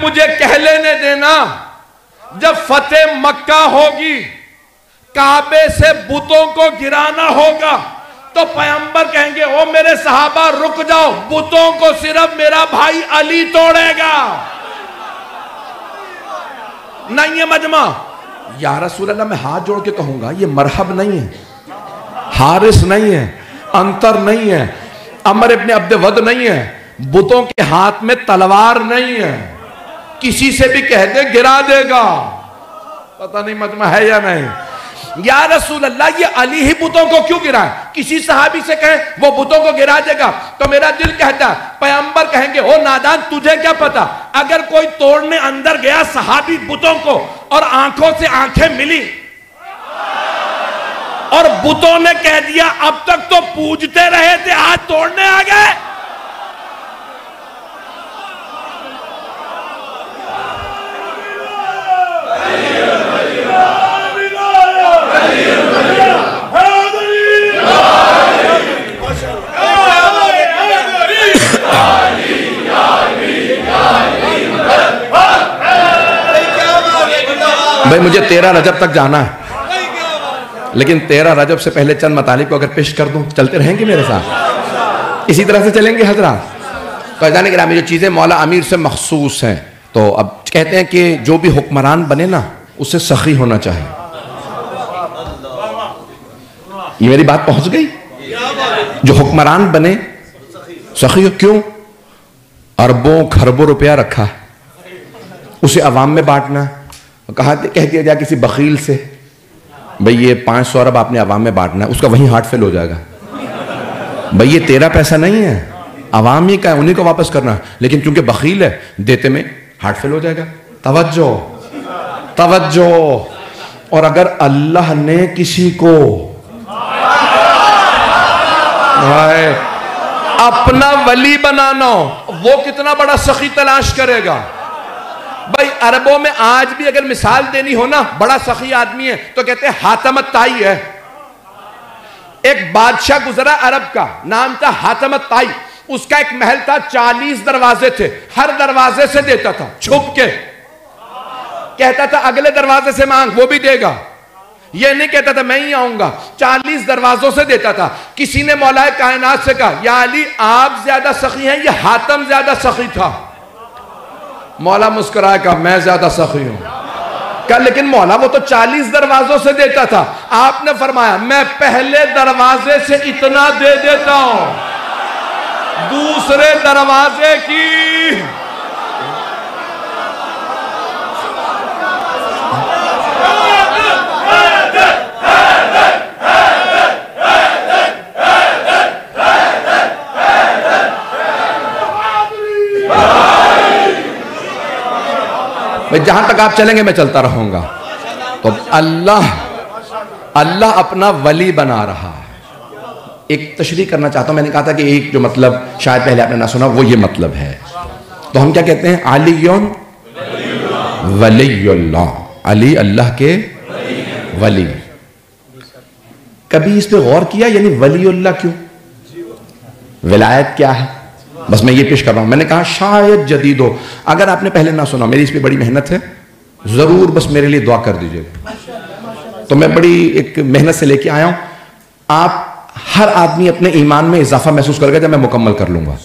मुझे कह लेने देना, जब फतेह मक्का होगी, काबे से बुतों को गिराना होगा, तो पैगंबर कहेंगे ओ मेरे सहाबा रुक जाओ, बुतों को सिर्फ मेरा भाई अली तोड़ेगा। नहीं है मजमा, या रसूल अल्लाह मैं हाथ जोड़ के कहूंगा, ये मरहब नहीं है, हारिस नहीं है, अंतर नहीं है, अमर इब्ने अब्द वद नहीं है, बुतों के हाथ में तलवार नहीं है, किसी से भी कह दे गिरा देगा। पता नहीं मजमा है या नहीं। या रसूल अल्लाह ये अली ही बुतों को क्यों गिराए? किसी सहाबी से कहे वो बुतों को गिरा देगा, तो मेरा दिल कहता है पैगंबर कहेंगे ओ नादान तुझे क्या पता, अगर कोई तोड़ने अंदर गया सहाबी बुतों को और आंखों से आंखें मिली और बुतों ने कह दिया अब तक तो पूजते रहे थे आज तोड़ने आ गए, भाई मुझे 13 रजब तक जाना है, लेकिन 13 रजब से पहले चंद मतालिब को अगर पेश कर दूं, चलते रहेंगे मेरे साथ, इसी तरह से चलेंगे हजरात। तो जाने के जो चीज़ें मौला अमीर से मखसूस हैं, तो अब कहते हैं कि जो भी हुक्मरान बने ना उससे सखी होना चाहिए। ये मेरी बात पहुंच गई? जो हुक्मरान बने सखी, क्यों? अरबों खरबों रुपया रखा है, उसे अवाम में बांटना, कहा कह दिया जाए किसी बखील से भाई ये 500 अरब आपने अवाम में बांटना है, उसका वहीं हार्ट फेल हो जाएगा। भाई ये तेरा पैसा नहीं है, अवाम ही का है, उन्हीं को वापस करना, लेकिन क्योंकि बखील है देते में हार्ट फेल हो जाएगा। तवज्जो तवज्जो। और अगर अल्लाह ने किसी को अपना वली बनाना हो, वो कितना बड़ा सखी तलाश करेगा। भाई अरबों में आज भी अगर मिसाल देनी हो ना, बड़ा सखी आदमी है तो कहते हैं हातम ताई है। एक बादशाह गुजरा अरब का, नाम था हातम ताई, उसका एक महल था, 40 दरवाजे थे, हर दरवाजे से देता था छुप के, कहता था अगले दरवाजे से मांग वो भी देगा, ये नहीं कहता था मैं ही आऊंगा, 40 दरवाजों से देता था। किसी ने मौलाए कायनात से कहा या अली आप ज्यादा सखी हैं, ये हातम ज्यादा सखी था। मौला मुस्कुराया, कहा मैं ज्यादा सखी हूं। कहा लेकिन मौला वो तो 40 दरवाजों से देता था। आपने फरमाया मैं पहले दरवाजे से इतना दे देता हूं, दूसरे दरवाजे की जहां तक आप चलेंगे मैं चलता रहूंगा। तो अल्लाह अपना वली बना रहा है। एक तशरीह करना चाहता हूं, मैंने कहा था कि एक जो मतलब शायद पहले आपने ना सुना, वो ये मतलब है। तो हम क्या कहते हैं? अलीयुन वलीयुल्लाह, अली अल्लाह के वली। कभी इस पे गौर किया, यानी वलीउल्लाह क्यों, विलायत क्या है? बस मैं ये पेश कर रहा हूं। मैंने कहा शायद जदीद हो, अगर आपने पहले ना सुना, मेरी इस पे बड़ी मेहनत है, जरूर बस मेरे लिए दुआ कर दीजिएगा। तो मैं बड़ी एक मेहनत से लेके आया हूं। आप हर आदमी अपने ईमान में इजाफा महसूस करेगा जब मैं मुकम्मल कर लूंगा,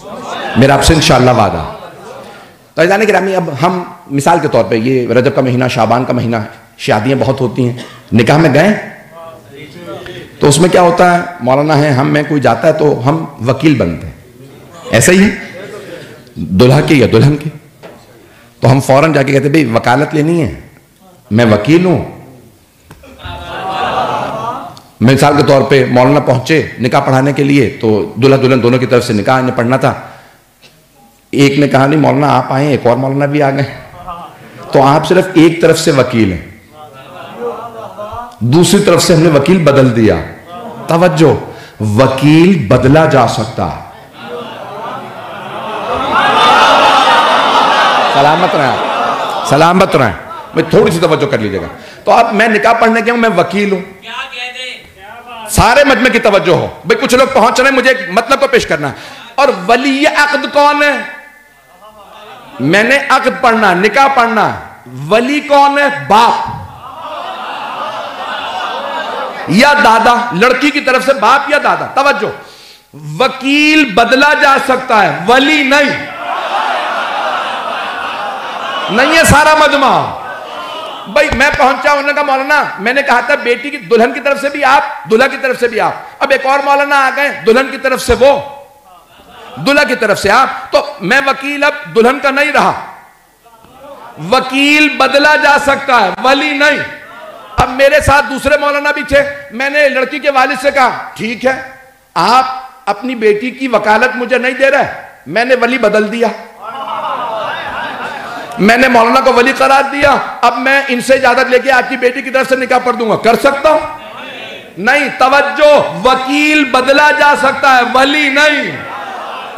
मेरा आपसे इंशाअल्लाह वादा। तो जाने गिरामी, अब हम मिसाल के तौर पे ये रजब का महीना, शाबान का महीना है, शादियां बहुत होती हैं, निकाह में गए तो उसमें क्या होता है, मौलाना है हम में कोई जाता है तो हम वकील बनते हैं, ऐसा ही है दुल्हा की या दुल्हन की। तो हम फौरन जाके कहते भाई वकालत लेनी है, मैं वकील हूं। मिसाल के तौर पे मौलाना पहुंचे निकाह पढ़ाने के लिए, तो दूल्हा दुल्हन दोनों की तरफ से निकाह इन्हें पढ़ना था। एक ने कहा नहीं मौलाना आप आए, एक और मौलाना भी आ गए, तो आप सिर्फ एक तरफ से वकील हैं, दूसरी तरफ से हमने वकील बदल दिया। तवज्जो, वकील बदला जा सकता है। सलामत रहे, सलामत रहे, मैं थोड़ी सी तवज्जो कर लीजिएगा। तो अब मैं निकाह पढ़ने गया हूं, मैं वकील हूं, सारे मजमे की तवज्जो हो। भाई कुछ लोग पहुंच रहे हैं, मुझे एक मतलब को पेश करना है। और वली अक्द कौन है? मैंने अक्द पढ़ना, निकाह पढ़ना। वली कौन है? बाप या दादा, लड़की की तरफ से बाप या दादा। तवज्जो, वकील बदला जा सकता है, वली नहीं। नहीं है सारा मजमा। भाई मैं पहुंचा, उन्होंने कहा मौलाना, मैंने कहा था बेटी की दुल्हन की तरफ से भी आप, दूल्हा की तरफ से भी आप। अब एक और मौलाना आ गए, दुल्हन की तरफ से वो, दूल्हा की तरफ से आप। तो मैं वकील अब दुल्हन का नहीं रहा। वकील बदला जा सकता है, वली नहीं। अब मेरे साथ दूसरे मौलाना भी थे। मैंने लड़की के वालिद से कहा ठीक है, आप अपनी बेटी की वकालत मुझे नहीं दे रहे, मैंने वली बदल दिया, मैंने मौलाना को वली करार दिया। अब मैं इनसे इजाजत लेके आपकी बेटी की तरफ से निकाह पढ़ दूंगा, कर सकता हूं? नहीं। तवज्जो, वकील बदला जा सकता है, वली नहीं।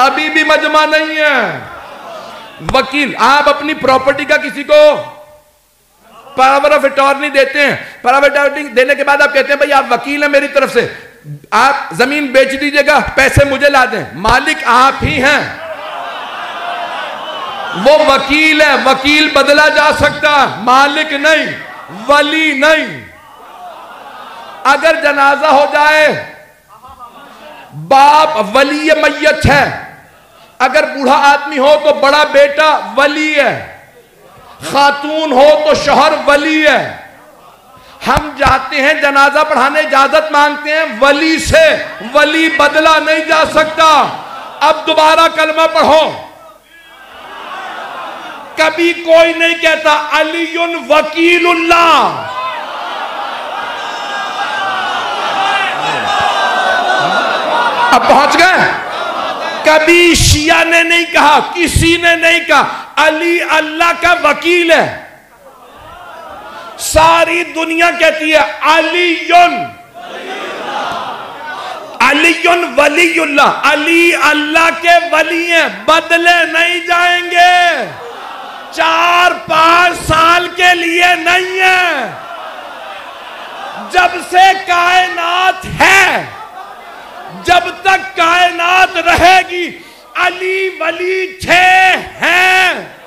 अभी भी मजमा नहीं है। वकील, आप अपनी प्रॉपर्टी का किसी को पावर ऑफ अटॉर्नी देते हैं, पावर ऑफ अटॉर्नी देने के बाद आप कहते हैं भाई आप वकील हैं मेरी तरफ से, आप जमीन बेच दीजिएगा, पैसे मुझे ला दें, मालिक आप ही हैं। वो वकील है, वकील बदला जा सकता है, मालिक नहीं, वली नहीं। अगर जनाजा हो जाए, बाप वली मैयत है। अगर बूढ़ा आदमी हो तो बड़ा बेटा वली है, खातून हो तो शौहर वली है। हम जाते हैं जनाजा पढ़ाने, इजाजत मांगते हैं वली से, वली बदला नहीं जा सकता। अब दोबारा कलमा पढ़ो। कभी कोई नहीं कहता अलीयुन वकीलुल्लाह। अब पहुंच गए। कभी शिया ने नहीं कहा, किसी ने नहीं कहा अली अल्लाह का वकील है। सारी दुनिया कहती है अलीयुन, अलीयुन वलीयुल्लाह, अली अल्लाह के वली हैं, बदले नहीं जाएंगे। 4-5 साल के लिए नहीं है। जब से कायनात है, जब तक कायनात रहेगी, अली वली 6 हैं।